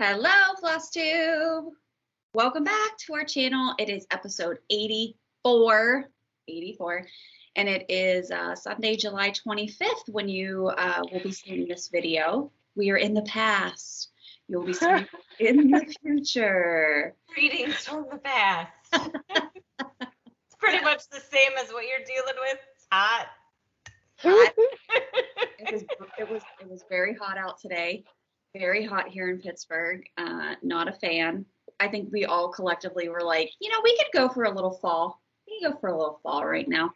Hello, Flosstube. Welcome back to our channel. It is episode 84, and it is Sunday, July 25th when you will be seeing this video. We are in the past. You'll be seeing in the future. Greetings from the past. It's pretty much the same as what you're dealing with. It's hot. It was very hot out today. Very hot here in Pittsburgh. Not a fan. I think we all collectively were like, we could go for a little fall. We can go for a little fall right now.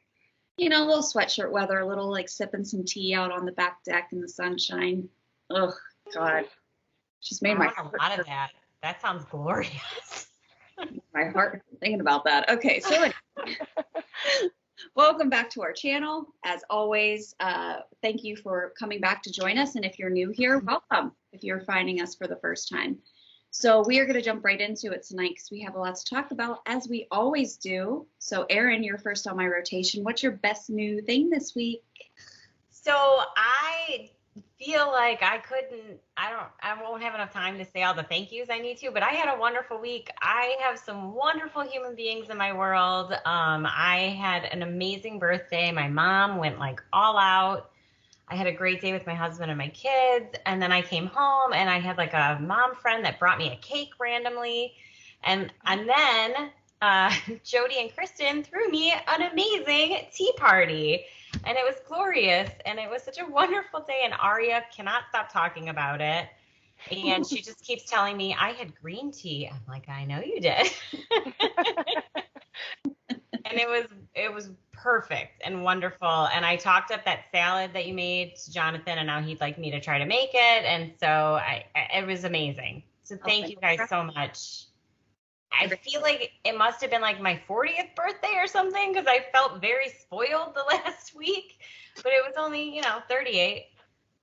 A little sweatshirt weather, a little like sipping some tea out on the back deck in the sunshine. Oh, God. Just made my heart a lot of that. That sounds glorious. My heart thinking about that. Okay, so anyway. Welcome back to our channel. As always, thank you for coming back to join us. And if you're new here, welcome if you're finding us for the first time. So we are going to jump right into it tonight because we have a lot to talk about, as we always do. So Erin, you're first on my rotation. What's your best new thing this week? So I feel like I won't have enough time to say all the thank yous I need to, but I had a wonderful week. I have some wonderful human beings in my world. I had an amazing birthday. My mom went like all out. I had a great day with my husband and my kids. And then I came home and I had like a mom friend that brought me a cake randomly. And then Jody and Kristen threw me an amazing tea party. And it was glorious, and it was such a wonderful day, and Aria cannot stop talking about it, and she just keeps telling me, I had green tea. I'm like, I know you did. And it was perfect and wonderful, and I talked up that salad that you made to Jonathan, and now he'd like me to try to make it, and so it was amazing. So thank you guys so much. I feel like it must have been like my 40th birthday or something because I felt very spoiled the last week, but it was only, 38.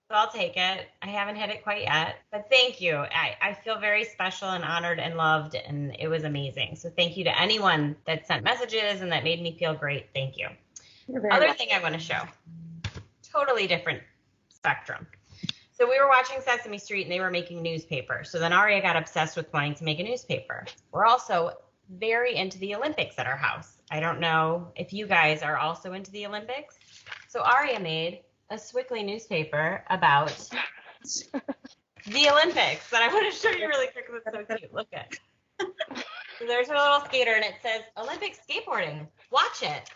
So I'll take it. I haven't hit it quite yet, but thank you. I feel very special and honored and loved, and it was amazing. So thank you to anyone that sent messages and that made me feel great. Thank you. Other thing I want to show, totally different spectrum. So we were watching Sesame Street and they were making newspaper. So then Aria got obsessed with wanting to make a newspaper. We're also very into the Olympics at our house. I don't know if you guys are also into the Olympics. So Aria made a Swickly newspaper about the Olympics that I want to show you really quick because it's so cute. Look at it. So there's her little skater and it says Olympic skateboarding. Watch it.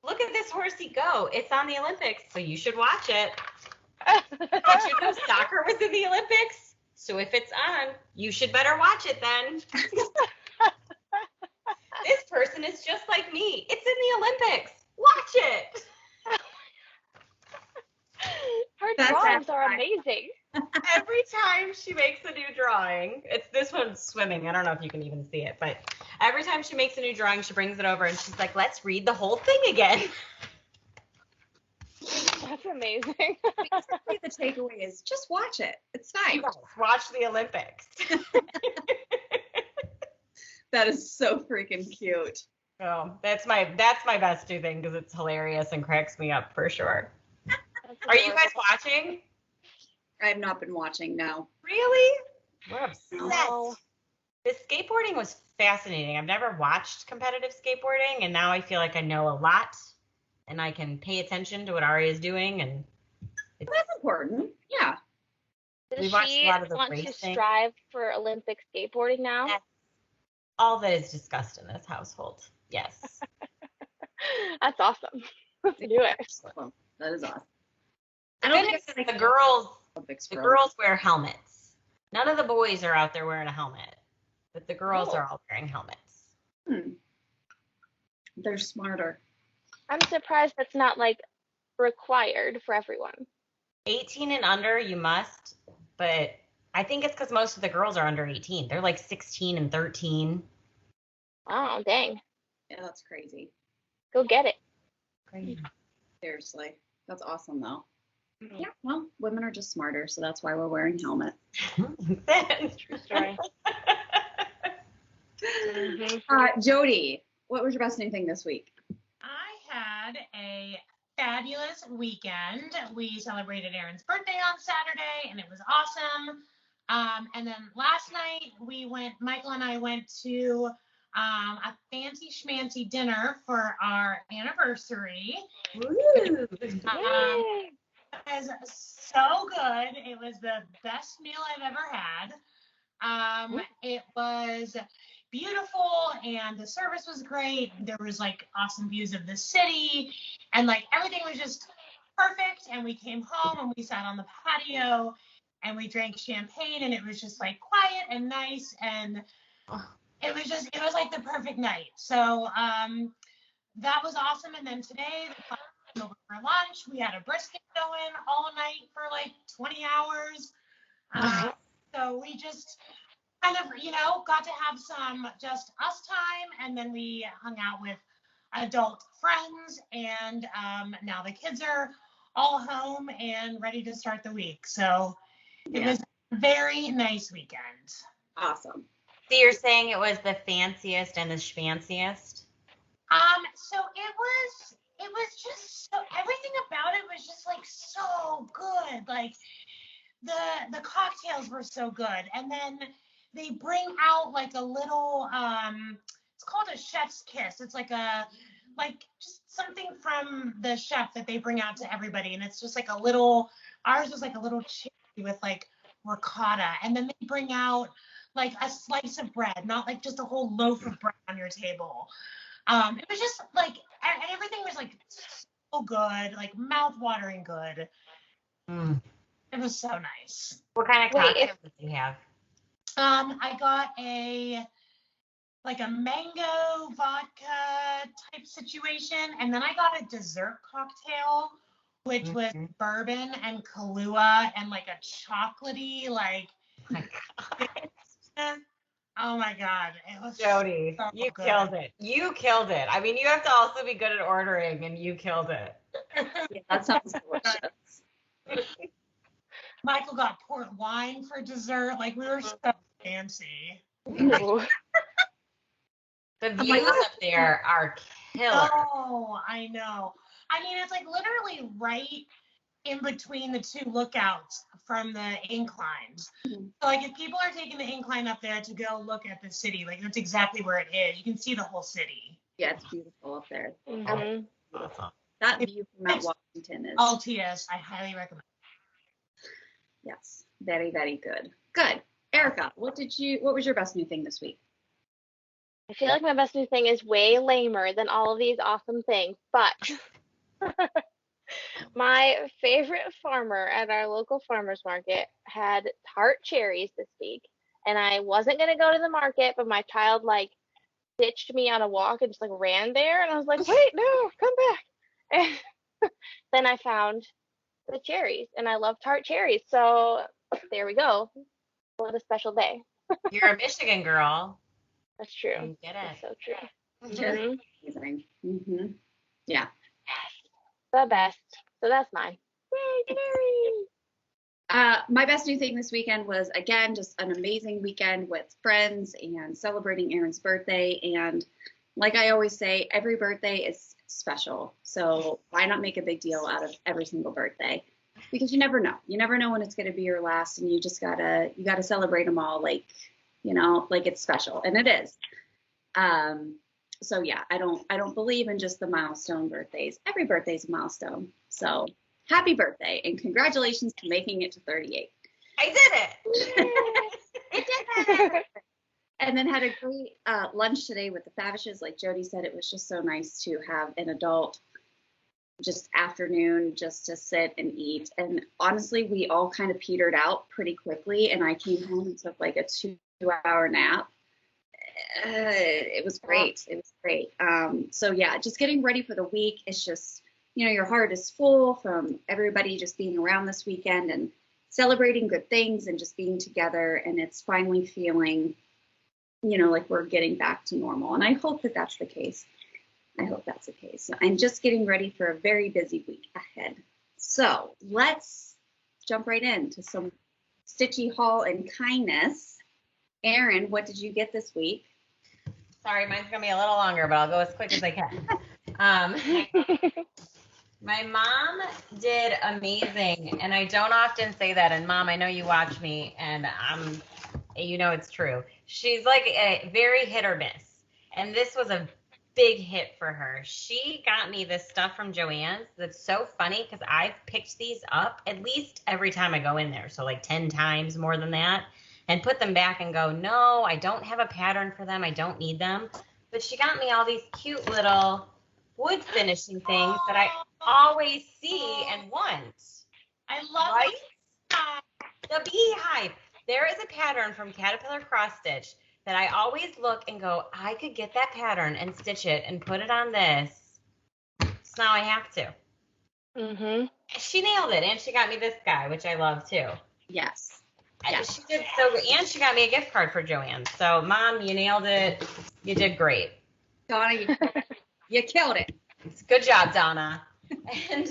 Look at this horsey go. It's on the Olympics, so you should watch it. Did you know soccer was in the Olympics? So if it's on, you should better watch it then. This person is just like me. It's in the Olympics. Watch it. Her drawings are amazing. Every time she makes a new drawing, this one's swimming. I don't know if you can even see it, but every time she makes a new drawing, she brings it over and she's like, let's read the whole thing again. That's amazing. Basically, the takeaway is just watch it. It's fine. You guys watch the Olympics. That is so freaking cute. Oh, that's my best new thing because it's hilarious and cracks me up for sure. Are you guys watching? I have not been watching, no. Really? We're obsessed. No. This skateboarding was fascinating. I've never watched competitive skateboarding, and now I feel like I know a lot. And I can pay attention to what Aria is doing, and that's important. Yeah. Does she want to strive for Olympic skateboarding now? That's all that is discussed in this household. Yes. That's awesome. Do it. That is awesome. I don't think the girls wear helmets. None of the boys are out there wearing a helmet, but the girls are all wearing helmets. They're smarter. I'm surprised that's not like required for everyone. 18 and under, you must, but I think it's because most of the girls are under 18. They're like 16 and 13. Oh, dang. Yeah, that's crazy. Go get it. Crazy. Seriously. That's awesome, though. Yeah, well, women are just smarter, so that's why we're wearing helmets. True story. Jody, what was your best new thing this week? I had a fabulous weekend. We celebrated Erin's birthday on Saturday, and it was awesome. And then last night Michael and I went to a fancy schmancy dinner for our anniversary. Woo! It was so good. It was the best meal I've ever had. It was beautiful and the service was great. There was like awesome views of the city and like everything was just perfect. And we came home and we sat on the patio and we drank champagne and it was just like quiet and nice and it was like the perfect night. So that was awesome. And then today the class came over for lunch. We had a brisket going all night for like 20 hours. So we just kind of, got to have some just us time, and then we hung out with adult friends, and now the kids are all home and ready to start the week. So it was a very nice weekend. Awesome. So you're saying it was the fanciest and the schmanciest? So it was just so, everything about it was just like so good. Like the cocktails were so good, and then they bring out like a little it's called a chef's kiss. It's like just something from the chef that they bring out to everybody, and it's just like ours was like a little cherry with like ricotta, and then they bring out like a slice of bread, not like just a whole loaf of bread on your table. It was just like, and everything was like so good, like mouth-watering good. It was so nice. What kind of cocktails did you have? I got a mango vodka type situation, and then I got a dessert cocktail, which was bourbon and Kahlua and like a chocolatey like. Oh my God, it was Jody, so you good. killed it. You killed it. I mean, you have to also be good at ordering, and you killed it. Yeah, that sounds delicious. Michael got port wine for dessert. Like, we were so fancy. The views up there are killer. Oh, I know. I mean, it's like literally right in between the two lookouts from the inclines. So like if people are taking the incline up there to go look at the city, like that's exactly where it is. You can see the whole city. Yeah, it's beautiful up there. Awesome. That view from Mount Washington is Altius. I highly recommend. Yes, very, very good. Good. Erica, what was your best new thing this week? I feel like my best new thing is way lamer than all of these awesome things, but my favorite farmer at our local farmers market had tart cherries this week, and I wasn't gonna go to the market, but my child like ditched me on a walk and just like ran there, and I was like, wait, no, come back. And then I found the cherries, and I love tart cherries, so there we go. What a special day. You're a Michigan girl. That's true. You get it. That's so true. Cherry. Amazing. Yeah. The best. So that's mine. Yay, cherries! My best new thing this weekend was, again, just an amazing weekend with friends and celebrating Aaron's birthday. And like I always say, every birthday is special. So why not make a big deal out of every single birthday? Because you never know. You never know when it's going to be your last, and you gotta celebrate them all like it's special, and it is. So yeah, I don't believe in just the milestone birthdays. Every birthday is a milestone. So happy birthday and congratulations to making it to 38. I did it. I did it. And then had a great lunch today with the Favishes. Like Jody said, it was just so nice to have an adult just afternoon just to sit and eat. And honestly, we all kind of petered out pretty quickly, and I came home and took like a 2-hour nap. It was great. It was great. So yeah, just getting ready for the week. It's just, your heart is full from everybody just being around this weekend and celebrating good things and just being together. And it's finally feeling, like we're getting back to normal. And I hope that that's the case. So I'm just getting ready for a very busy week ahead. So let's jump right into some stitchy haul and kindness. Erin, what did you get this week? Sorry, mine's gonna be a little longer, but I'll go as quick as I can. My mom did amazing, and I don't often say that. And Mom, I know you watch me, and you know it's true. She's like a very hit or miss, and this was a big hit for her. She got me this stuff from Joann's that's so funny because I've picked these up at least every time I go in there, so like 10 times more than that, and put them back and go, no, I don't have a pattern for them. I don't need them. But she got me all these cute little wood finishing things that I always see and want. I love Right? that. The beehive. There is a pattern from Caterpillar Cross Stitch that I always look and go, I could get that pattern and stitch it and put it on this. So now I have to. Mhm. She nailed it, and she got me this guy, which I love too. Yes. She did so good, and she got me a gift card for Joanne. So, Mom, you nailed it. You did great. Donna, you killed it. Good job, Donna. And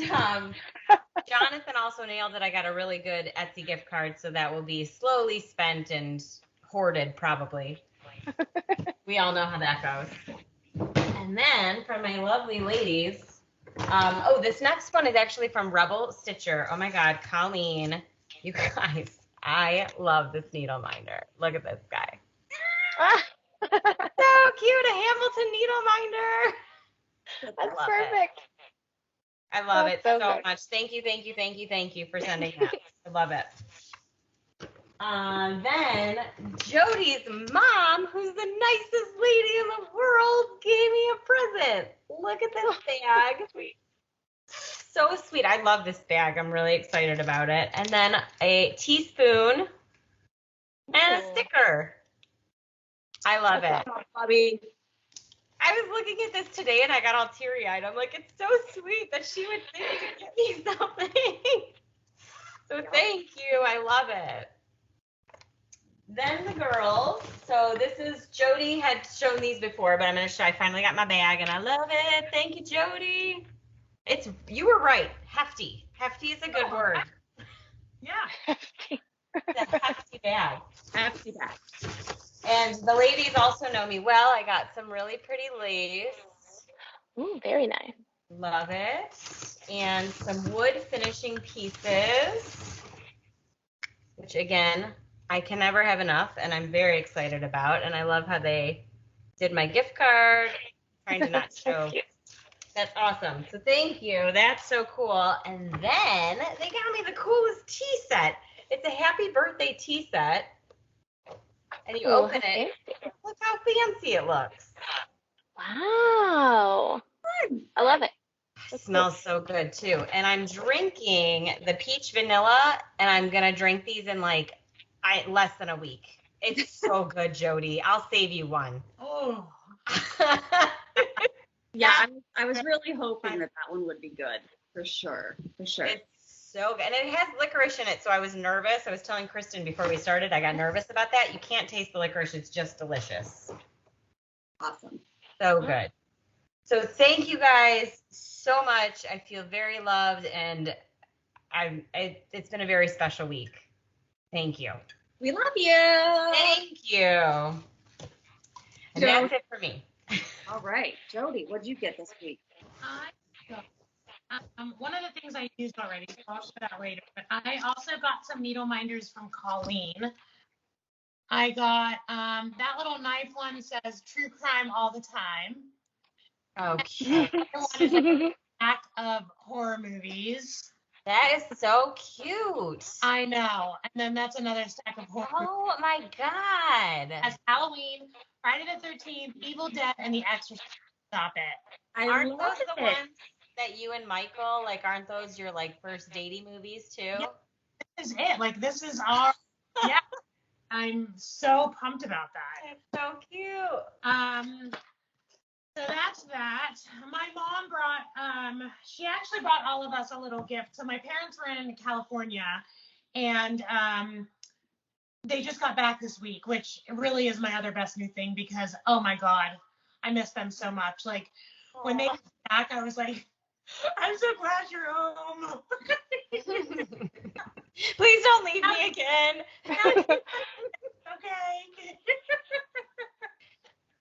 Jonathan also nailed it. I got a really good Etsy gift card, so that will be slowly spent and hoarded probably. We all know how that goes. And then for my lovely ladies, this next one is actually from Rebel Stitcher. Oh my God, Colleen, you guys, I love this needle minder. Look at this guy. So cute, a Hamilton needle minder. That's perfect. I love it so good. much. Thank you for sending that. I love it. Then Jody's mom, who's the nicest lady in the world, gave me a present. Look at this bag. So sweet. I love this bag. I'm really excited about it. And then a teaspoon and a sticker. I love it. Bobby. I was looking at this today and I got all teary-eyed. I'm like, it's so sweet that she would think to get me something. So thank you. I love it. Then the girls. So this is, Jody had shown these before, but I'm going to show, I finally got my bag and I love it. Thank you, Jody. You were right. Hefty. Hefty is a good word. Yeah. It's a hefty bag. Hefty bag. And the ladies also know me well. I got some really pretty lace. Ooh, very nice. Love it. And some wood finishing pieces, which again, I can never have enough, and I'm very excited about. And I love how they did my gift card. Trying to not show. That's awesome. So thank you. That's so cool. And then they got me the coolest tea set. It's a happy birthday tea set. And you open it. Look how fancy it looks. Wow. I love it. It smells so good too. And I'm drinking the peach vanilla, and I'm gonna drink these in like less than a week. It's so good, Jody. I'll save you one. Oh. Yeah, I was really hoping that one would be good. For sure. It's so good. And it has licorice in it, so I was nervous. I was telling Kristen before we started, I got nervous about that. You can't taste the licorice. It's just delicious. Awesome. So good. So thank you guys so much. I feel very loved, and it's been a very special week. Thank you. We love you. Thank you. And that's it for me. All right. Jody, what'd you get this week? One of the things I used already, so I'll show that later, but I also got some needle minders from Colleen. I got that little knife one says true crime all the time. Oh, cute. The other one is a pack of horror movies. That is so cute. I know. And then that's another stack of horror movies. Oh my God. As Halloween, Friday the 13th, Evil Dead, and The Exorcist. Stop it. Aren't those the ones that you and Michael, like, aren't those your, like, first datey movies, too? Yeah, this is it. Like, this is our, yeah. I'm so pumped about that. It's so cute. So that's that. My mom brought, she actually brought all of us a little gift. So my parents were in California, and they just got back this week, which really is my other best new thing because, oh my God, I miss them so much. Like, when they got back, I was like, I'm so glad you're home. Please don't leave me again. Okay.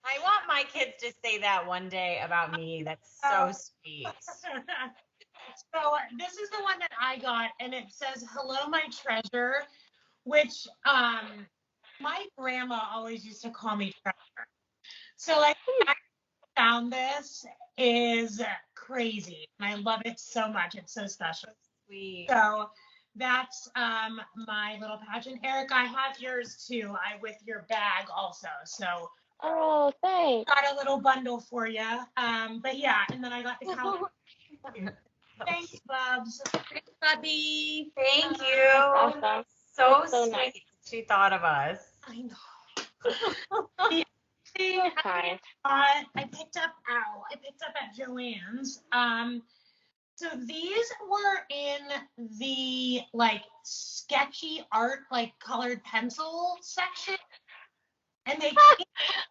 I want my kids to say that one day about me. That's so sweet. So this is the one that I got, and it says, "Hello, my treasure," which my grandma always used to call me treasure. So like, I found this is crazy, and I love it so much. It's so special. Sweet. So that's my little pageant. Eric, I have yours too. With your bag also. So Oh, thanks. got a little bundle for you. But yeah, and then I got the calendar. Thanks, Bubs. Thanks, Bubby. Thank you. Awesome. So That's so sweet. nice. She thought of us. I know. The thing So kind. I picked up at Joann's. So these were in the like sketchy art, like colored pencil section. And they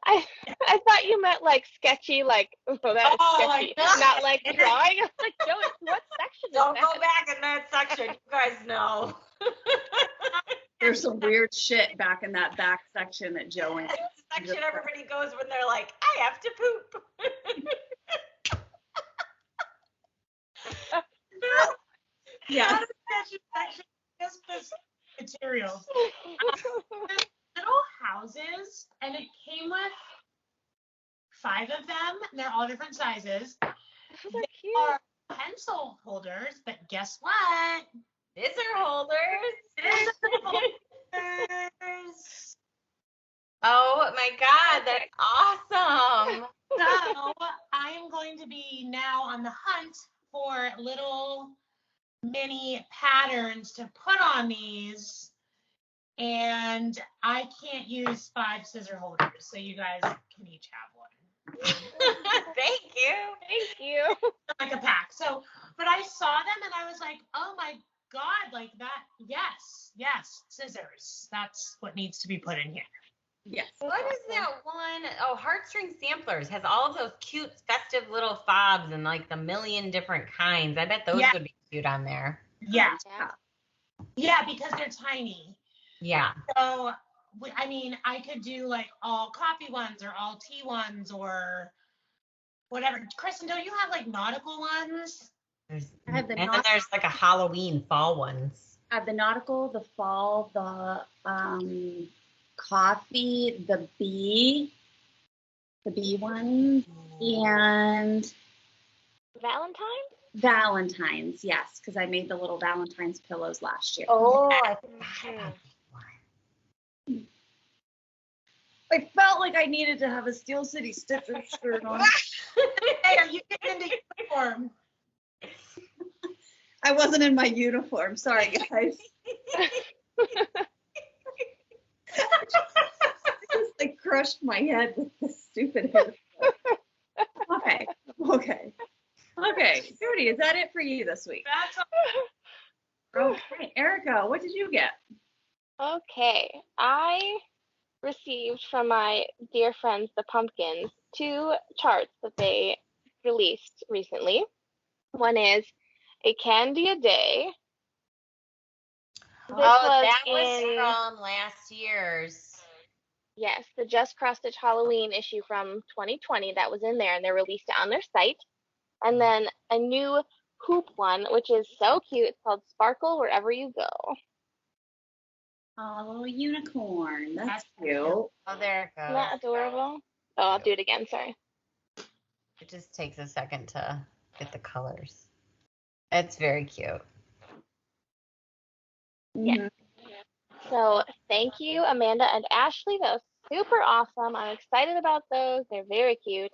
I thought you meant like sketchy, like that's sketchy, not like drawing. I was like, Joey, what section is Don't that? go back in that section. You guys know. There's some weird shit back in that back section at Joann's. It's the section everybody goes when they're like, I have to poop. Yeah. Not a sketchy section, just this material. Little houses, and it came with 5 of them. And they're all different sizes. Those are They cute. are pencil holders, but guess what? Scissor holders. Scissor holders. Oh my God, that's awesome. So I am going to be now on the hunt for little mini patterns to put on these. And I can't use 5 scissor holders, so you guys can each have one. Thank you. Thank you. Like a pack. So, but I saw them and I was like, oh my God, like that. Yes, scissors. That's what needs to be put in here. Yes. What is that one? Oh, Heartstring Samplers has all of those cute, festive little fobs and like the million different kinds. I bet those would be cute on there. Yeah. Yeah. Yeah, because they're tiny. Yeah. So, I mean, I could do like all coffee ones or all tea ones or whatever. Kristen, don't you have like nautical ones? There's, I have the and then there's like a Halloween fall ones. I have the nautical, the fall, the coffee, the bee ones, and Valentine's. Yes, because I made the little Valentine's pillows last year. Oh, I forgot about that. I felt like I needed to have a Steel City Stitcher shirt on. Hey, are you getting into uniform? I wasn't in my uniform. Sorry, guys. I just like crushed my head with this stupid hair. Okay. Judy, is that it for you this week? That's Okay. Erica, what did you get? Okay. I received from my dear friends, the Pumpkins, 2 charts that they released recently. One is A Candy a Day. This that in, was from last year's. yes, the Just Cross Stitch Halloween issue from 2020 that was in there, and they released it on their site. And then a new hoop one, which is so cute. It's called Sparkle Wherever You Go. Oh, a little unicorn. That's cute. Oh, there it Isn't goes. that adorable? Oh, I'll do it again. Sorry. It just takes a second to get the colors. It's very cute. Yeah. So thank you, Amanda and Ashley. That was super awesome. I'm excited about those. They're very cute.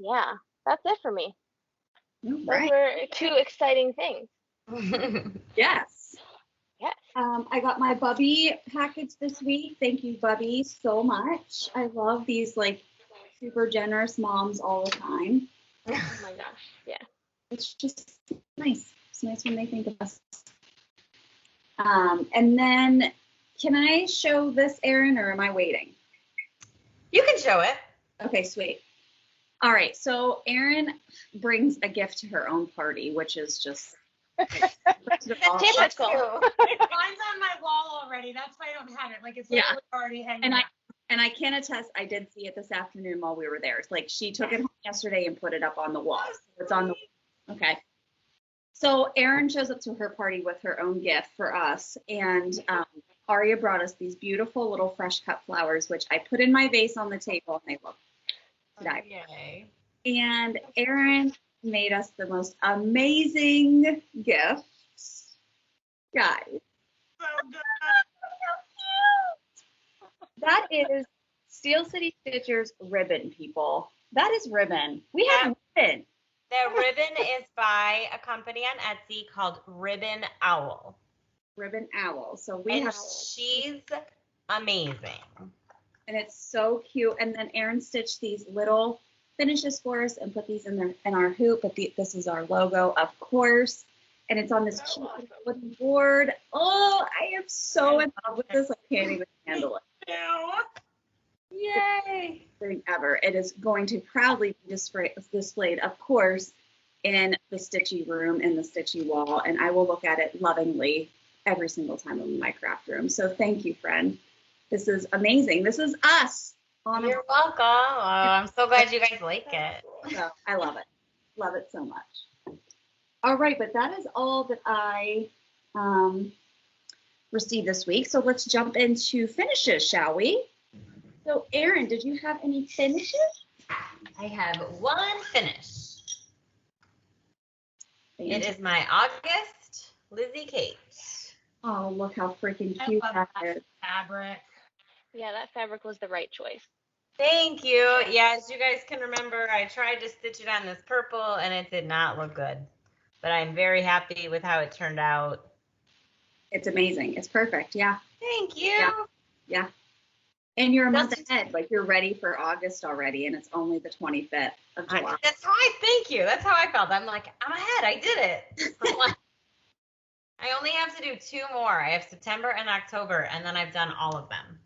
Yeah, that's it for me. Those Right. were 2 exciting things. Yes. Yes. I got my Bubby package this week. Thank you, Bubby, so much. I love these like super generous moms all the time. Oh my gosh. Yeah. It's just nice. It's nice when they think of us. And then, can I show this, Erin, or am I waiting? You can show it. Okay, sweet. All right, so Erin brings a gift to her own party, which is just Typical. mine's on my wall already. That's why I don't have it. Like it's Yeah. literally already hanging. And I can attest, I did see it this afternoon while we were there. It's like she took it home yesterday and put it up on the wall. So it's on the Okay. So Erin shows up to her party with her own gift for us, and Aria brought us these beautiful little fresh cut flowers, which I put in my vase on the table, and they look nice. Yay. And Erin made us the most amazing gifts, guys. So good. That is Steel City Stitchers ribbon, people. That is ribbon. We have ribbon. The ribbon is by a company on Etsy called Ribbon Owl. Ribbon Owl. So we And have, she's amazing. and it's so cute. And then Erin stitched these little finishes for us and put these in our hoop. But this is our logo, of course. And it's on this cute wooden board. Oh, I am so in love with this. I can't even handle it. Yay! Thing ever. It is going to proudly be displayed, of course, in the stitchy room, in the stitchy wall, and I will look at it lovingly every single time I'm in my craft room. So thank you, friend. This is amazing. This is us. You're welcome. Oh, I'm so glad you guys like it. So, I love it. Love it so much. All right, but that is all that I received this week. So let's jump into finishes, shall we? So, Erin, did you have any finishes? I have one finish. It is my August Lizzie Kate. Oh, look how freaking I cute love that that is. fabric. Yeah, that fabric was the right choice. Thank you. Yeah, as you guys can remember, I tried to stitch it on this purple and it did not look good. But I'm very happy with how it turned out. It's amazing. It's perfect. Yeah. Thank you. Yeah. And you're a month That's- ahead. Like you're ready for August already, and it's only the 25th of July. That's how thank you. That's how I felt. I'm like, I'm ahead. I did it. I only have to do 2 more. I have September and October, and then I've done all of them.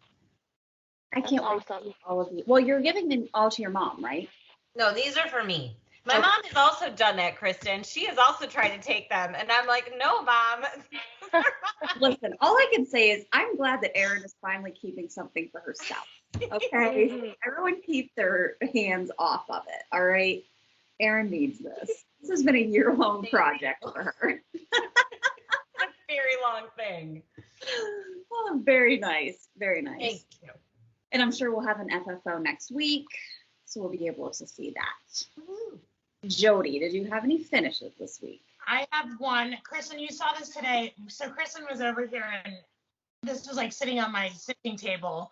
I can't wait to awesome. see all of you. Well, you're giving them all to your mom, right? No, these are for me. My Okay. mom has also done that, Kristen. She has also tried to take them, and I'm like, no, Mom. Listen, all I can say is I'm glad that Erin is finally keeping something for herself. Okay? Everyone keep their hands off of it, all right? Erin needs this. This has been a year-long project for her. A very long thing. Oh, very nice. Very nice. Thank you. And I'm sure we'll have an FFO next week, so we'll be able to see that. Jody, did you have any finishes this week? I have one. Kristen, you saw this today. So Kristen was over here and this was like sitting on my sitting table.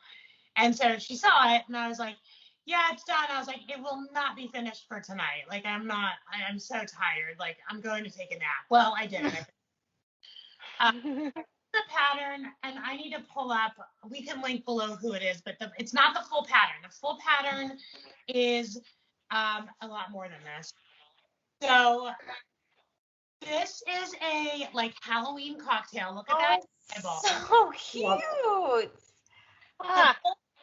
And so she saw it and I was like, yeah, it's done. I was like, it will not be finished for tonight. Like I'm so tired. Like I'm going to take a nap. Well, I didn't. The pattern, and I need to pull up, we can link below who it is, but it's not the full pattern. The full pattern is a lot more than this. So this is a like Halloween cocktail. Look at that eyeball. So cute.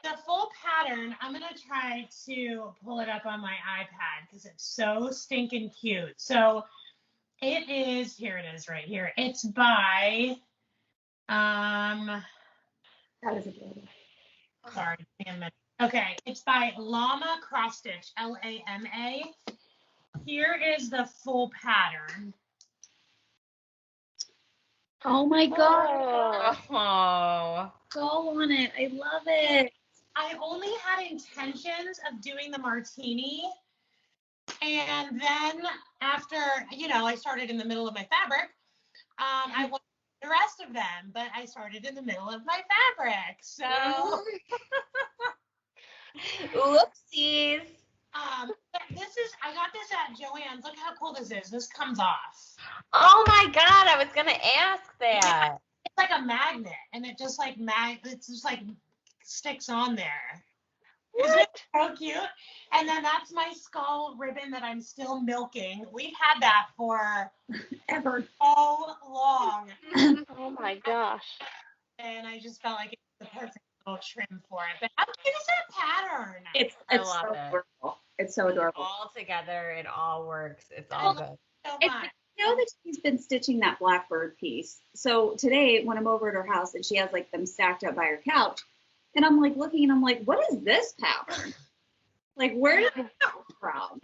The full pattern, I'm going to try to pull it up on my iPad because it's so stinking cute. So it is, here it is right here. It's by, That is adorable. sorry, hang on a minute. Okay, it's by Llama Cross Stitch, Lama. Here is the full pattern. Oh my God. Oh. Go on it. I love it. I only had intentions of doing the martini. And then after, I started in the middle of my fabric, I wanted the rest of them, but I started in the middle of my fabric. So, Oopsies. I got this at Joann's. Look how cool this is. This comes off. Oh my God, I was gonna ask that. It's like a magnet, and it just like sticks on there. Isn't it so cute? And then that's my skull ribbon that I'm still milking. We've had that for Ever. so long. Oh my gosh. And I just felt like it was the perfect little trim for it. But how cute is that pattern? It's love so it. adorable. It's so adorable. All together, it all works. It's all good. So It's, much. you know that she's been stitching that blackbird piece. So today, when I'm over at her house and she has like them stacked up by her couch, and I'm like looking and I'm like, what is this pattern? Like, where did it come from?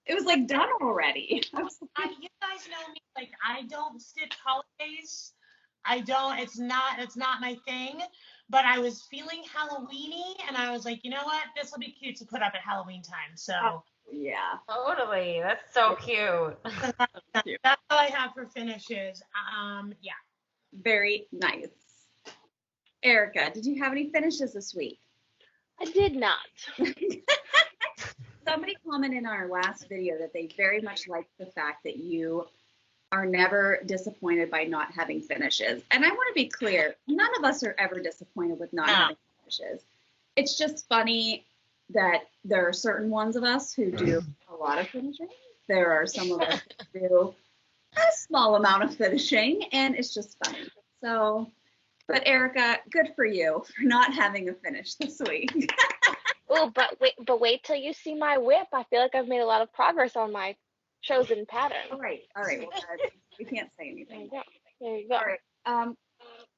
It was like done already. I was like, You guys know me, like I don't stitch holidays. I don't, it's not my thing, but I was feeling Halloweeny and I was like, you know what? This will be cute to put up at Halloween time. So yeah. Totally. That's so cute. that's all I have for finishes. Yeah. Very nice. Erica, did you have any finishes this week? I did not. Somebody commented in our last video that they very much liked the fact that you are never disappointed by not having finishes. And I want to be clear, none of us are ever disappointed with not having finishes. It's just funny that there are certain ones of us who do a lot of finishing. There are some of us who do a small amount of finishing, and it's just funny. So, but Erica, good for you for not having a finish this week. Oh, but wait till you see my whip. I feel like I've made a lot of progress on my chosen pattern. All right. Well, we can't say anything. There you go. All right.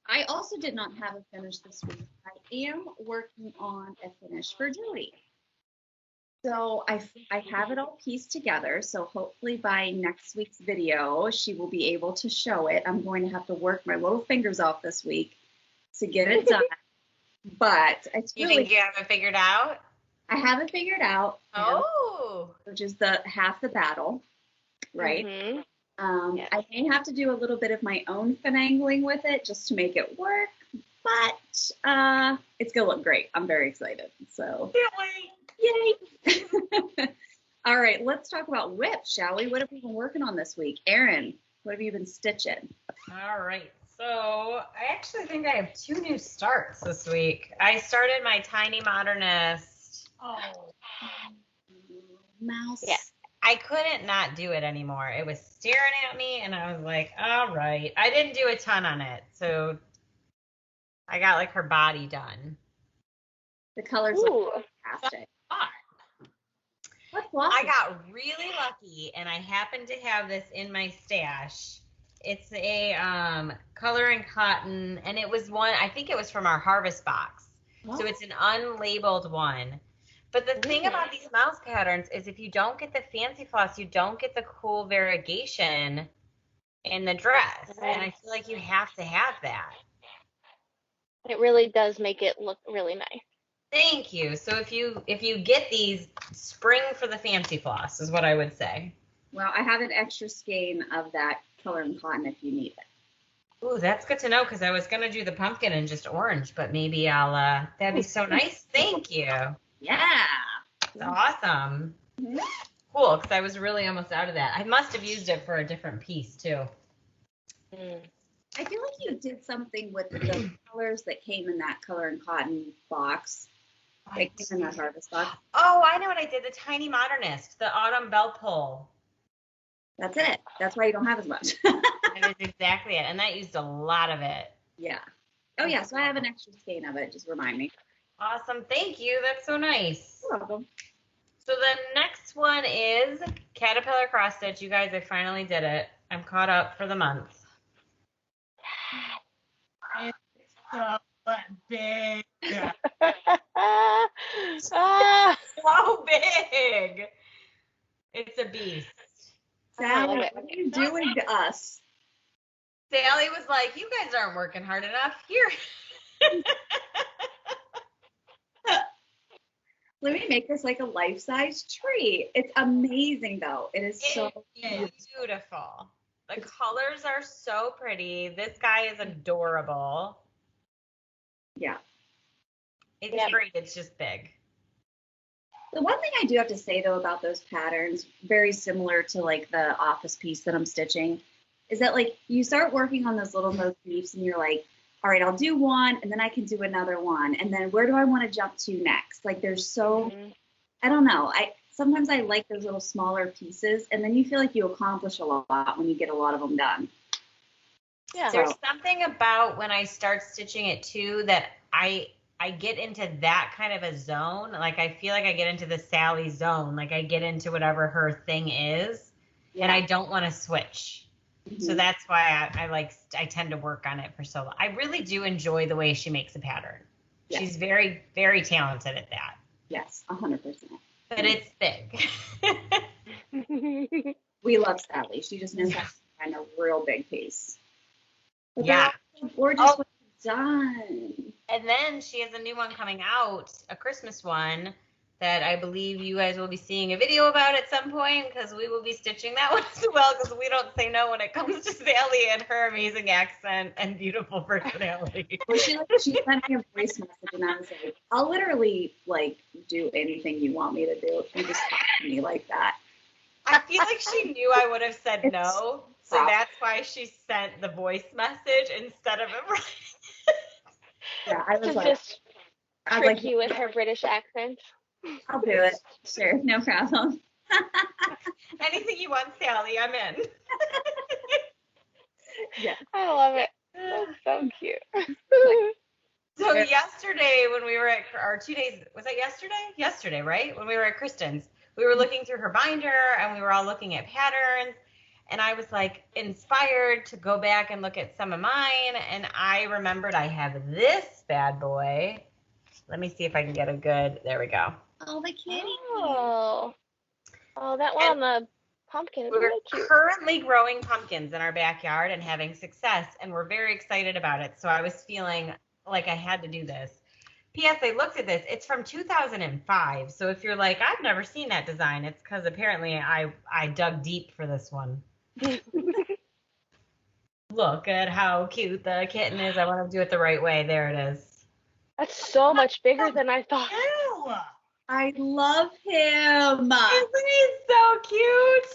I also did not have a finish this week. I am working on a finish for Jody. So I have it all pieced together. So hopefully by next week's video, she will be able to show it. I'm going to have to work my little fingers off this week to get it done. But it's You really, think you have it figured out? I have it figured out. Oh. Which is the half the battle, right? Mm-hmm. Yes. I may have to do a little bit of my own finagling with it just to make it work, but it's gonna look great. I'm very excited. So yay! All right, let's talk about whips, shall we? What have we been working on this week? Erin, what have you been stitching? All right. So I actually think I have 2 new starts this week. I started my Tiny Modernist. Oh. Mouse. Yeah. I couldn't not do it anymore. It was staring at me, and I was like, all right. I didn't do a ton on it, so I got like her body done. The colors Ooh. look fantastic. What floss? I got really lucky, and I happened to have this in my stash. It's a coloring cotton, and it was one, I think it was from our harvest box. Oh. So it's an unlabeled one. But the thing about these mouse patterns is if you don't get the fancy floss, you don't get the cool variegation in the dress. And I feel like you have to have that. It really does make it look really nice. Thank you. So if you get these, spring for the fancy floss is what I would say. Well, I have an extra skein of that coloring cotton if you need it. Ooh, that's good to know because I was going to do the pumpkin in just orange, but maybe I'll, that'd be so nice. Thank you. Yeah. It's awesome. Mhm. Cool, because I was really almost out of that. I must have used it for a different piece too. I feel like you did something with the colors that came in that color and cotton box. Like in that harvest box. Oh, I know what I did. The Tiny Modernist, the autumn bell pull. That's it. That's why you don't have as much. That is exactly it. And that used a lot of it. Yeah. Oh yeah, so I have an extra skein of it. Just remind me. Awesome. Thank you. That's so nice. You're welcome. So the next one is Caterpillar Cross Stitch. You guys, I finally did it. I'm caught up for the month. It's so big. So big. It's a beast. Sally, what are you doing to us? Sally was like, you guys aren't working hard enough. Here. Let me make this like a life-size tree. It's amazing though. It is so beautiful. The colors are so pretty. This guy is adorable. Yeah. It's great. It's just big. The one thing I do have to say though about those patterns, very similar to like the office piece that I'm stitching, is that like you start working on those little motifs and you're like, all right, I'll do one and then I can do another one. And then where do I want to jump to next? Like there's so, I don't know. Sometimes I like those little smaller pieces and then you feel like you accomplish a lot when you get a lot of them done. Yeah. There's something about when I start stitching it too that I get into that kind of a zone. Like I feel like I get into the Sally zone. Like I get into whatever her thing is and I don't want to switch. So that's why I tend to work on it for so long. I really do enjoy the way she makes a pattern. Yes. She's very, very talented at that. Yes, 100%. but it's big. We love Sally. She just knows how to find a real big piece. But Yeah. they're all gorgeous when it's done. And then she has a new one coming out, a Christmas one, that I believe you guys will be seeing a video about at some point, because we will be stitching that one as well, because we don't say no when it comes to Sally and her amazing accent and beautiful personality. Well, she sent me a voice message, and I was like, I'll literally like do anything you want me to do if you just talk to me like that. I feel like she knew I would have said no, so that's why she sent the voice message instead of it. Yeah, I was To like, just trick you with her British accent. I'll do it. Sure, no problem. Anything you want, Sally, I'm in. Yeah. I love it. That's so cute. So yesterday when we were at, or 2 days, was that yesterday? Yesterday, right? When we were at Kristen's, we were looking through her binder and we were all looking at patterns. And I was like inspired to go back and look at some of mine. And I remembered I have this bad boy. Let me see if I can get a good, there we go. Oh, the kitty. Oh, that one on the pumpkin is We're really cute. currently growing pumpkins in our backyard and having success. And we're very excited about it. So I was feeling like I had to do this. P.S. I looked at this. It's from 2005. So if you're like, I've never seen that design, it's because apparently I dug deep for this one. Look at how cute the kitten is. I want to do it the right way. There it is. That's so much bigger than I thought. Ew. I love him. Isn't he so cute?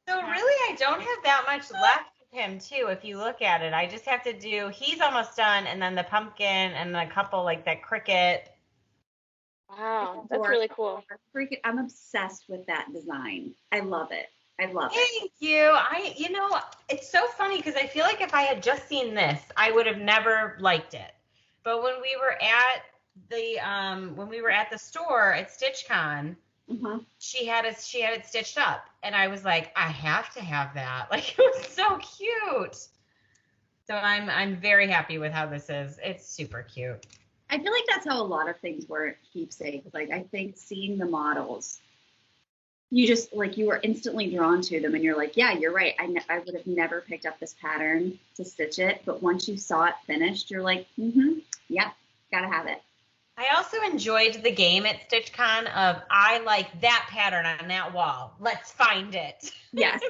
So really, I don't have that much left of him too. If you look at it, I just have to do, he's almost done, and then the pumpkin and a couple like that cricket. Wow, that's really cool. I'm obsessed with that design. I love it. I love it. Thank you. It's so funny because I feel like if I had just seen this, I would have never liked it. But when we were at the store at StitchCon, she had it stitched up, and I was like, I have to have that. Like, it was so cute. So I'm very happy with how this is. It's super cute. I feel like that's how a lot of things work, keepsake. Like, I think seeing the models, you just, like, you were instantly drawn to them, and you're like, yeah, you're right. I would have never picked up this pattern to stitch it, but once you saw it finished, you're like, yeah, gotta have it. I also enjoyed the game at StitchCon of, I like that pattern on that wall. Let's find it. Yes.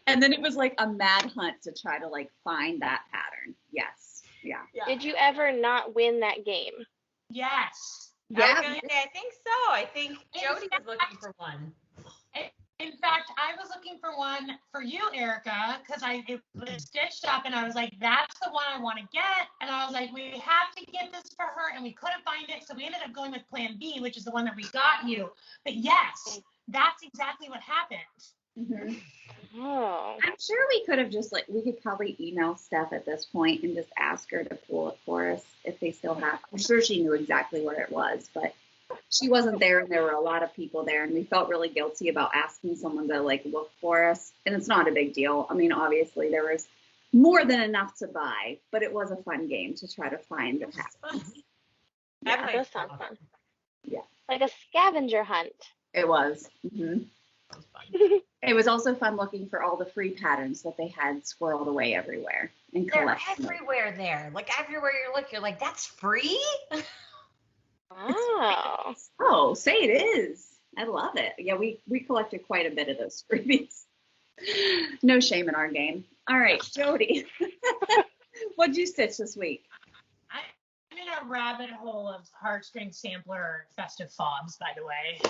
And then it was like a mad hunt to try to like find that pattern. Yes. Yeah. Did you ever not win that game? Yes. Yeah. I think so. I think Jody was looking for one. In fact, I was looking for one for you, Erica, because it was stitched up, and I was like, that's the one I want to get. And I was like, we have to get this for her, and we couldn't find it, so we ended up going with Plan B, which is the one that we got you. But yes, that's exactly what happened. Mm-hmm. Oh. I'm sure we could have we could probably email Steph at this point and just ask her to pull it for us if they still have. I'm sure she knew exactly where it was, but she wasn't there, and there were a lot of people there, and we felt really guilty about asking someone to like look for us. And it's not a big deal. I mean, obviously there was more than enough to buy, but it was a fun game to try to find the patterns. Yeah, that does sound fun. Yeah. Like a scavenger hunt. It was. Mm-hmm. It was also fun looking for all the free patterns that they had squirreled away everywhere and collecting. They're everywhere there. Like everywhere you look, you're like, that's free? Oh. Oh, say it is. I love it. Yeah, we collected quite a bit of those freebies. No shame in our game. All right, Jody. What'd you stitch this week? I'm in a rabbit hole of heartstring sampler festive fobs, by the way.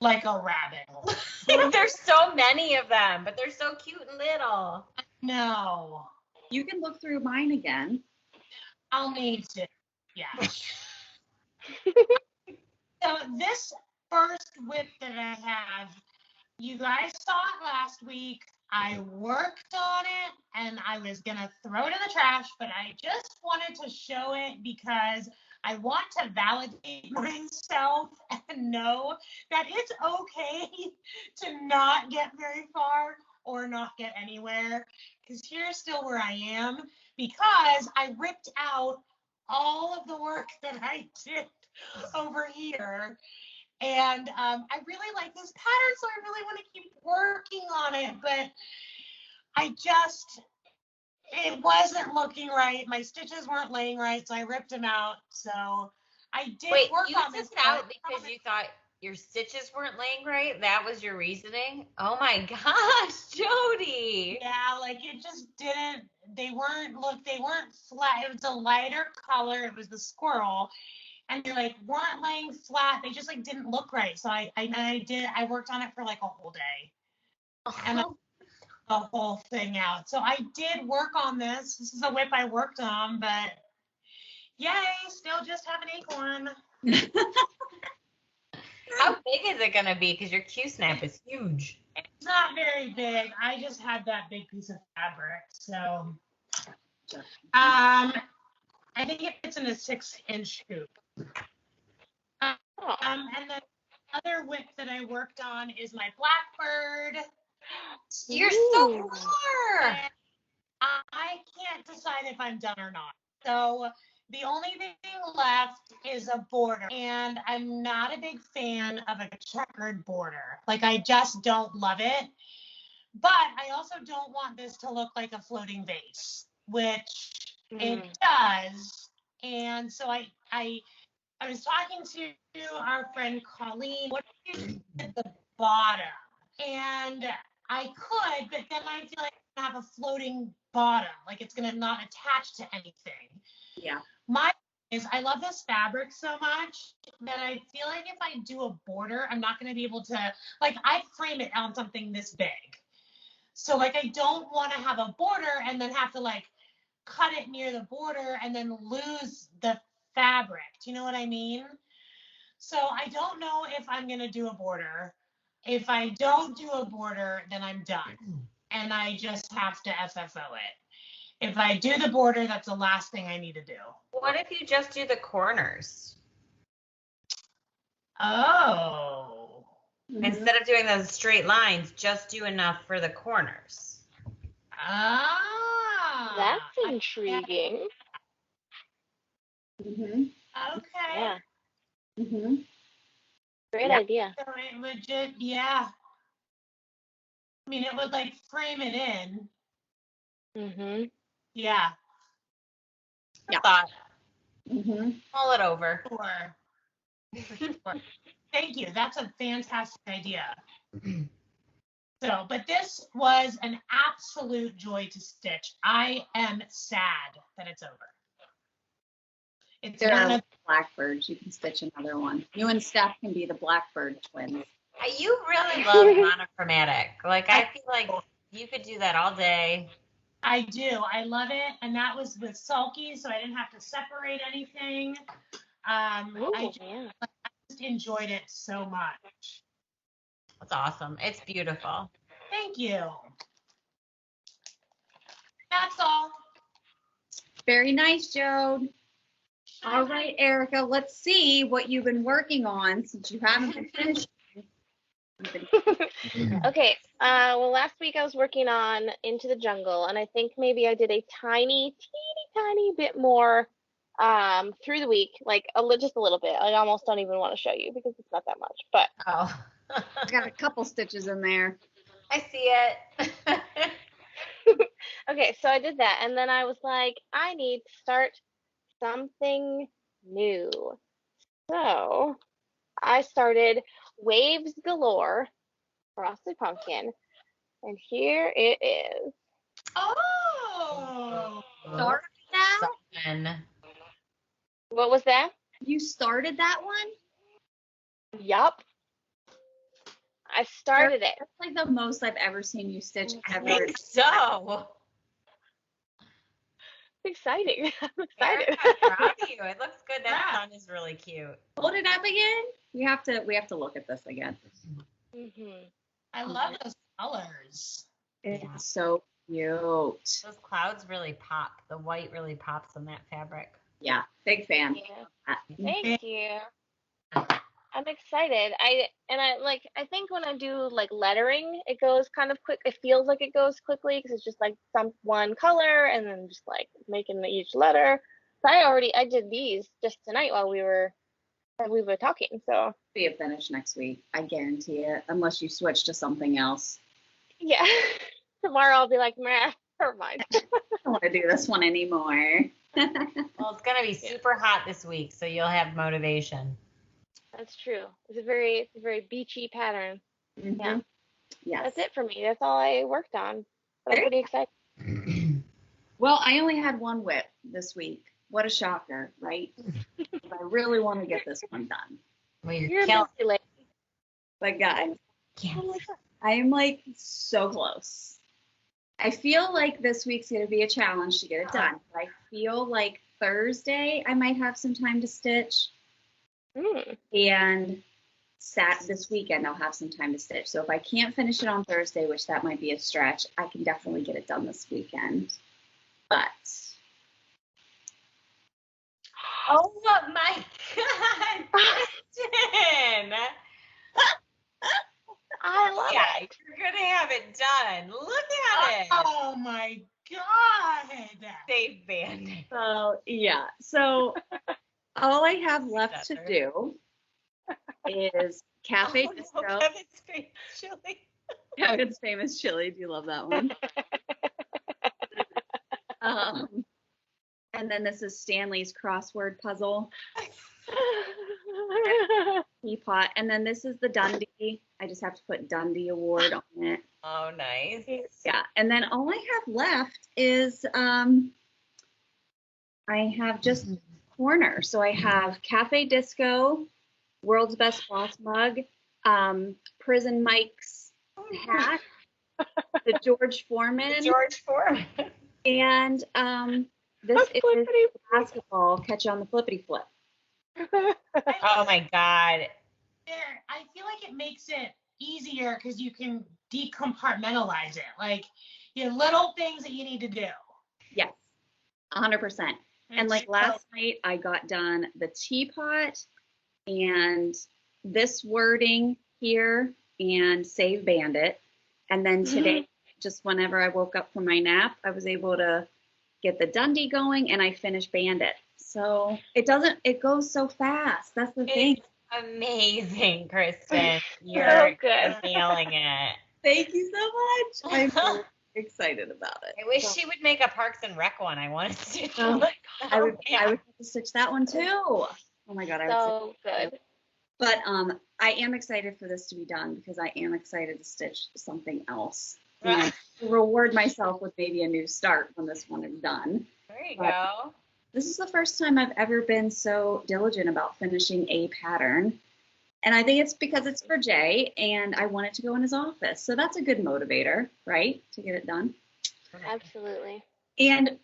Like a rabbit hole. There's so many of them, but they're so cute and little. No. You can look through mine again. I'll need to. Yeah. So this first whip that I have, you guys saw it last week. I worked on it, and I was going to throw it in the trash, but I just wanted to show it because I want to validate myself and know that it's okay to not get very far or not get anywhere, because here's still where I am, because I ripped out all of the work that I did over here. And I really like this pattern, so I really want to keep working on it, but it wasn't looking right. My stitches weren't laying right, so I ripped them out. So I did Wait, work you on took this. it out because you thought your stitches weren't laying right? That was your reasoning? Oh my gosh, Jody. Yeah, like it just didn't, they weren't flat. It was a lighter color. It was the squirrel. And they like weren't laying flat. They just like didn't look right. So I worked on it for like a whole day. And I Oh, the whole thing out. So I did work on this. This is a whip I worked on, but yay, still just have an acorn. how big is it going to be? Because your Q-snap is huge. It's not very big. I just had that big piece of fabric. So I think it fits in a 6-inch hoop. Oh. And the other whip that I worked on is my Blackbird. You're so Ooh. far. And I can't decide if I'm done or not. So the only thing left is a border. And I'm not a big fan of a checkered border. Like, I just don't love it. But I also don't want this to look like a floating vase, which it does. And so I was talking to our friend Colleen, what if you did the bottom? And I could, but then I feel like I have a floating bottom, like it's gonna not attach to anything. Yeah. My thing is I love this fabric so much that I feel like if I do a border, I'm not gonna be able to, like, I frame it on something this big. So like I don't want to have a border and then have to like cut it near the border and then lose the fabric. Do you know what I mean? So I don't know if I'm gonna do a border. If I don't do a border, then I'm done. And I just have to FFO it. If I do the border, that's the last thing I need to do. What if you just do the corners? Oh. Instead of doing those straight lines, just do enough for the corners. Ah. That's intriguing. Mhm. Okay. Yeah. Mhm. Great Yeah. idea. So it would just, yeah. I mean, it would like frame it in. Mhm. Yeah. Yeah. Thought. Mhm. Mull it over. Sure. Sure. Thank you. That's a fantastic idea. So, but this was an absolute joy to stitch. I am sad that it's over. It's There one are of blackbirds. You can stitch another one. You and Steph can be the blackbird twins. You really love monochromatic. Like, I feel like you could do that all day. I do. I love it. And that was with sulky, so I didn't have to separate anything. Ooh, I yeah. just enjoyed it so much. That's awesome. It's beautiful. Thank you. That's all. Very nice, Jode. All right, Erica, let's see what you've been working on since you haven't been finished. Okay. Well, last week I was working on Into the Jungle, and I think maybe I did a teeny tiny bit more through the week, like just a little bit. I almost don't even want to show you because it's not that much. But Oh. I got a couple stitches in there. I see it. okay, so I did that, and then I was like, I need to start something new. So I started Waves Galore Frosted Pumpkin, and here it is. Oh. Started that? Something. What was that? You started that one? Yup. I started it. That's like the most I've ever seen you stitch I ever. think so. It's exciting. I'm excited. Erica, I'm proud of you. It looks good. That Yeah. sun is really cute. Hold it up again. We have to look at this again. Mhm. I love those colors. It's Yeah. so cute. Those clouds really pop. The white really pops on that fabric. Yeah, big fan. Yeah. Thank you. I'm excited. I think when I do like lettering, it goes kind of quick. It feels like it goes quickly because it's just like one color and then just like making each letter. So I did these just tonight while we were that we've been talking. So Be a finish next week. I guarantee it. Unless you switch to something else. yeah, tomorrow I'll be like, meh, never mind. I don't want to do this one anymore. Well, it's gonna be super hot this week, so you'll have motivation. That's true. It's a very beachy pattern. Mhm. Yeah. Yes. That's it for me. That's all I worked on. But I'm pretty excited. Well, I only had one whip this week. What a shocker, right? I really want to get this one done. Well, You're you're a killing. busy lady. But guys, Yes. I am like so close. I feel like this week's going to be a challenge to get it done. I feel like Thursday I might have some time to stitch, and this weekend I'll have some time to stitch. So if I can't finish it on Thursday, which that might be a stretch, I can definitely get it done this weekend. But Oh my God, Kristen! I love Yeah, it. you're gonna have it done. Look at it. Oh my God. Save Bandit. so yeah, so all I have left to do is Cafe Oh, Disco. no, Kevin's face chili. Kevin's famous chili. Do you love that one? And then this is Stanley's crossword puzzle teapot. And then this is the Dundee. I just have to put Dundee Award on it. Oh, nice. Yeah. And then all I have left is I have just corner. So I have Cafe Disco, World's Best Boss Mug, Prison Mike's hat, the George Foreman, George Foreman. and this That's is flippity. basketball catch on the flippity flip. Oh my God. I feel like it makes it easier because you can decompartmentalize it. Like, you have little things that you need to do. Yes, 100%. And like last night, I got done the teapot and this wording here and Save Bandit. And then today, just whenever I woke up from my nap, I was able to get the Dundee going and I finished Bandit. So it goes so fast. That's the thing. It's amazing, Kristen. So You're good. nailing it. Thank you so much. I'm so excited about it. I wish So she would make a Parks and Rec one. I wanted to do Oh, like I would yeah. have to stitch that one too. Oh my God. I would So good. But I am excited for this to be done because I am excited to stitch something else and reward myself with maybe a new start when this one is done. There you But go. this is the first time I've ever been so diligent about finishing a pattern. And I think it's because it's for Jay and I want it to go in his office. So that's a good motivator, right? To get it done. Absolutely. And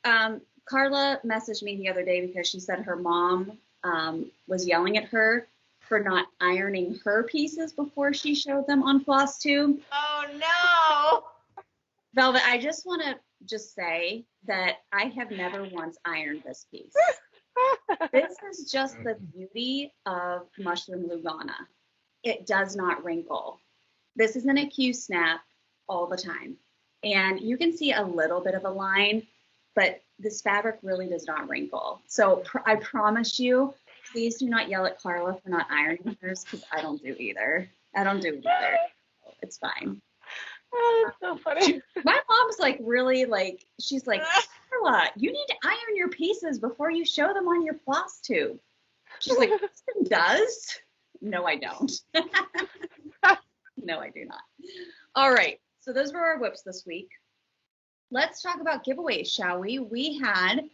Carla messaged me the other day because she said her mom was yelling at her for not ironing her pieces before she showed them on Flosstube. Oh no. Velvet, I just want to say that I have never once ironed this piece. This is just the beauty of mushroom Lugana. It does not wrinkle. This isn't a Q-snap all the time. And you can see a little bit of a line, but this fabric really does not wrinkle. So I promise you, please do not yell at Carla for not ironing hers because I don't do either. It's fine. Oh, that's so funny. My mom's like really like, she's like, Carla, you need to iron your pieces before you show them on your Flosstube. She's like, Kristen does? No, I don't. No, I do not. All right. So those were our whips this week. Let's talk about giveaways, shall we? We had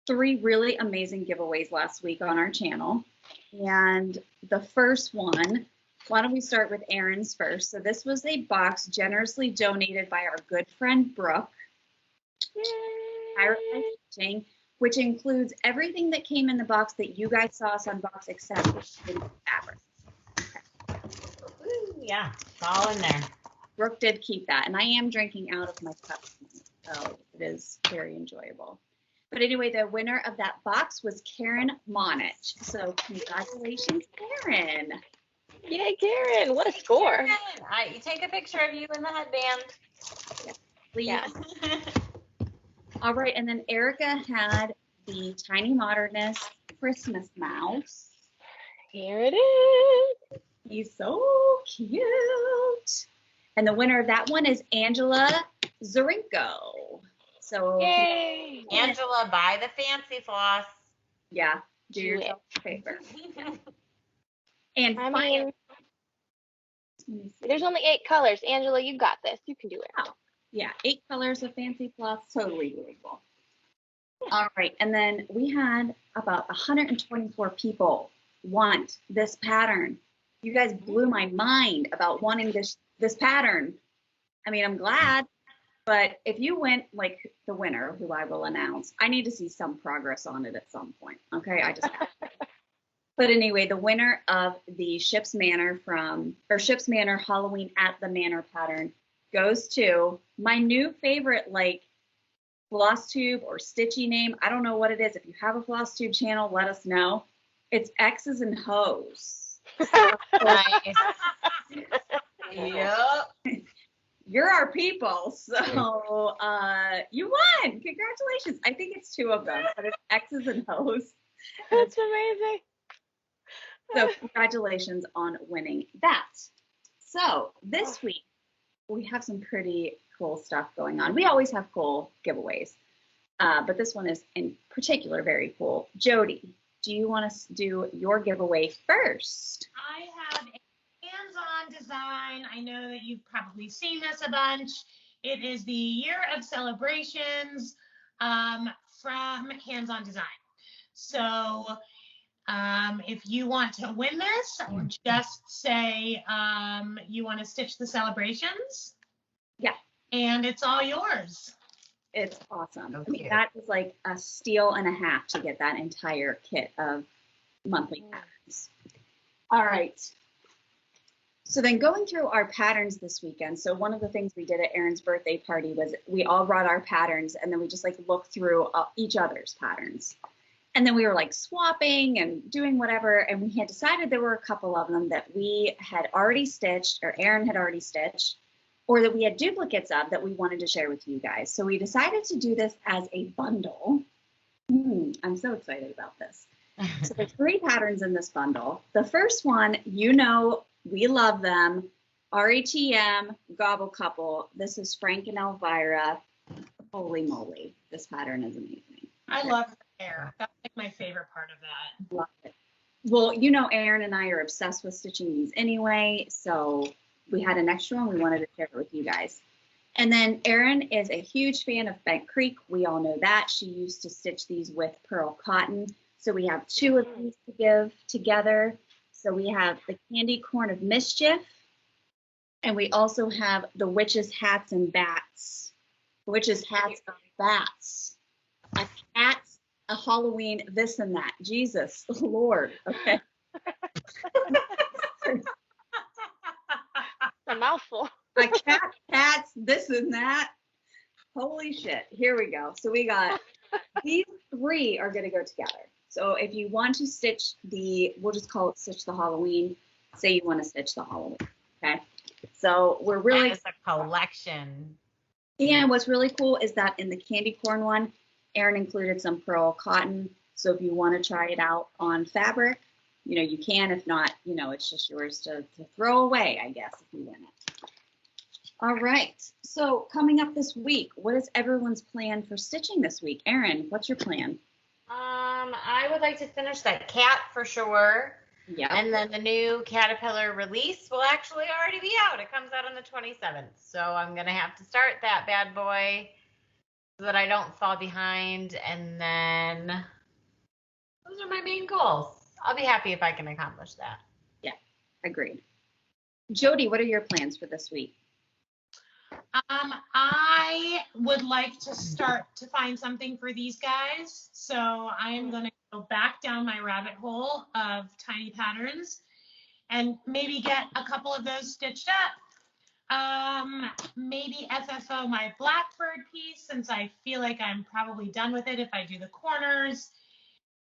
3 really amazing giveaways last week on our channel. And the first one, why don't we start with Erin's first? So this was a box generously donated by our good friend Brooke, Pirate Life Stitching, which includes everything that came in the box that you guys saw us unbox except for the fabric. Ooh, yeah, it's all in there. Brooke did keep that, and I am drinking out of my cup, so it is very enjoyable. But anyway, the winner of that box was Karen Monich. So congratulations, Karen. Yay, Karen. What a score. You take a picture of you in the headband. Please. Yeah. All right, and then Erica had the Tiny Modernist Christmas mouse. Here it is. He's so cute. And the winner of that one is Angela Zarinko. So, Yay. Angela, buy the fancy floss. yeah, do Do yourself a favor. And I finally, mean, there's only 8 colors. Angela, you got this. You can do it. oh, yeah, 8 colors of fancy floss, totally doable. All right, and then we had about 124 people want this pattern. You guys blew my mind about wanting this pattern. I mean, I'm glad, but if you went like the winner, who I will announce, I need to see some progress on it at some point. Okay, I just have to. But anyway, the winner of the Ships Manor Halloween at the Manor pattern goes to my new favorite, like, Flosstube or Stitchy name. I don't know what it is. If you have a Flosstube channel, let us know. It's X's and Hoes. Nice. Yep. You're our people, so you won. Congratulations. I think it's 2 of them, but it's X's and Hoes. That's amazing. So congratulations on winning that. So this week we have some pretty cool stuff going on. We always have cool giveaways, but this one is in particular very cool. Jody, do you want to do your giveaway first? I have a hands-on design. I know that you've probably seen this a bunch. It is the Year of Celebrations from Hands-On Design. So if you want to win this, just say you want to stitch the celebrations. Yeah. And it's all yours. It's awesome. So I mean, cute. that is like a steal and a half to get that entire kit of monthly patterns. All right. So then going through our patterns this weekend. So one of the things we did at Erin's birthday party was we all brought our patterns and then we just like looked through each other's patterns. And then we were like swapping and doing whatever. And we had decided there were a couple of them that we had already stitched or Erin had already stitched or that we had duplicates of that we wanted to share with you guys. So we decided to do this as a bundle. I'm so excited about this. So there's 3 patterns in this bundle. The first one, you know, we love them. RHEM, Gobble Couple. This is Frank and Elvira. Holy moly, this pattern is amazing. I love her hair. That's like my favorite part of that. Love it. Well, you know, Erin and I are obsessed with stitching these anyway, so we had an extra one. We wanted to share it with you guys. And then Erin is a huge fan of Bent Creek. We all know that. She used to stitch these with pearl cotton. So we have 2 of these to give together. So we have the Candy Corn of Mischief, and we also have the Witches' Hats and Bats. Witches' Hats and Bats. A cat, a Halloween, this and that. Jesus, Lord. Okay. A mouthful. A cat, cats, this and that. Holy shit. Here we go. So we got these 3 are going to go together. So if you want to stitch we'll just call it stitch the Halloween. Say you want to stitch the Halloween. Okay. So we're really. That is a collection. And what's really cool is that in the candy corn one, Erin included some pearl cotton. So if you want to try it out on fabric, you know, you can. If not, you know, it's just yours to throw away, I guess, if you win it. All right. So coming up this week, what is everyone's plan for stitching this week? Erin, what's your plan? I would like to finish that cat for sure. Yeah. And then the new Caterpillar release will actually already be out. It comes out on the 27th. So I'm going to have to start that bad boy so that I don't fall behind. And then those are my main goals. I'll be happy if I can accomplish that. Yeah, agreed. Jody, what are your plans for this week? I would like to start to find something for these guys. So I am going to go back down my rabbit hole of tiny patterns and maybe get a couple of those stitched up. Maybe FFO my Blackbird piece since I feel like I'm probably done with it if I do the corners.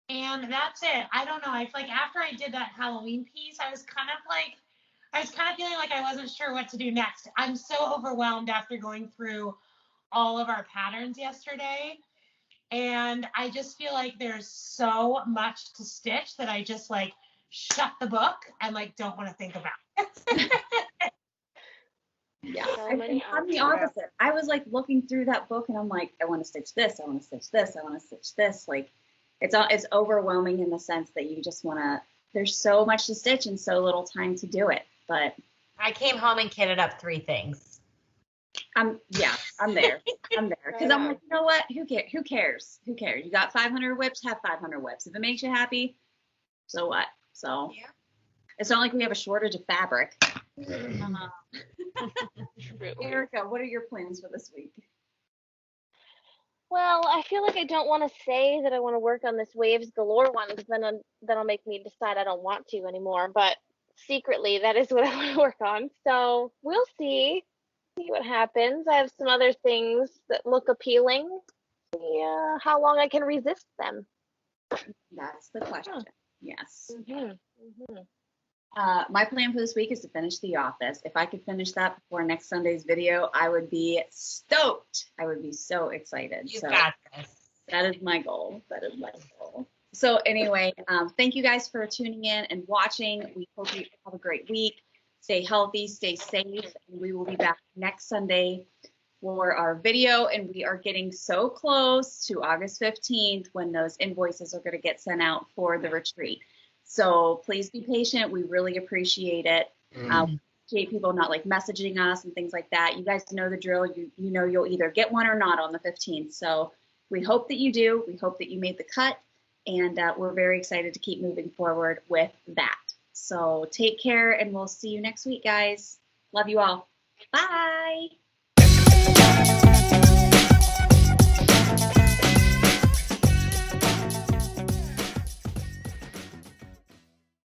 And that's it. I don't know. I feel like after I did that Halloween piece, I was kind of feeling like I wasn't sure what to do next. I'm so overwhelmed after going through all of our patterns yesterday. And I just feel like there's so much to stitch that I just like shut the book and like don't want to think about it. Yeah, So many I'm the options. opposite. I was like looking through that book and I'm like, I want to stitch this, I want to stitch this, I want to stitch this. Like it's overwhelming in the sense that you just want to, there's so much to stitch and so little time to do it. But I came home and kitted up 3 things. I'm there. I'm there. Because I'm like, you know what? Who cares? Who cares? You got 500 whips, have 500 whips. If it makes you happy, so what? So Yeah. it's not like we have a shortage of fabric. True. Erica, what are your plans for this week? Well, I feel like I don't want to say that I want to work on this Waves Galore one because then that'll make me decide I don't want to anymore. But secretly, that is what I want to work on. So we'll see what happens. I have some other things that look appealing. Yeah, how long I can resist them. That's the question. Yes. Mm-hmm. My plan for this week is to finish The Office. If I could finish that before next Sunday's video, I would be stoked. I would be so excited. You So got this. that is my goal. So anyway, thank you guys for tuning in and watching. We hope you have a great week. Stay healthy, stay safe, and we will be back next Sunday for our video. And we are getting so close to August 15th when those invoices are going to get sent out for the retreat. So please be patient. We really appreciate it. Appreciate people not like messaging us and things like that. You guys know the drill. You know you'll either get one or not on the 15th. So we hope that you do. We hope that you made the cut. And we're very excited to keep moving forward with that. So take care, and we'll see you next week, guys. Love you all. Bye.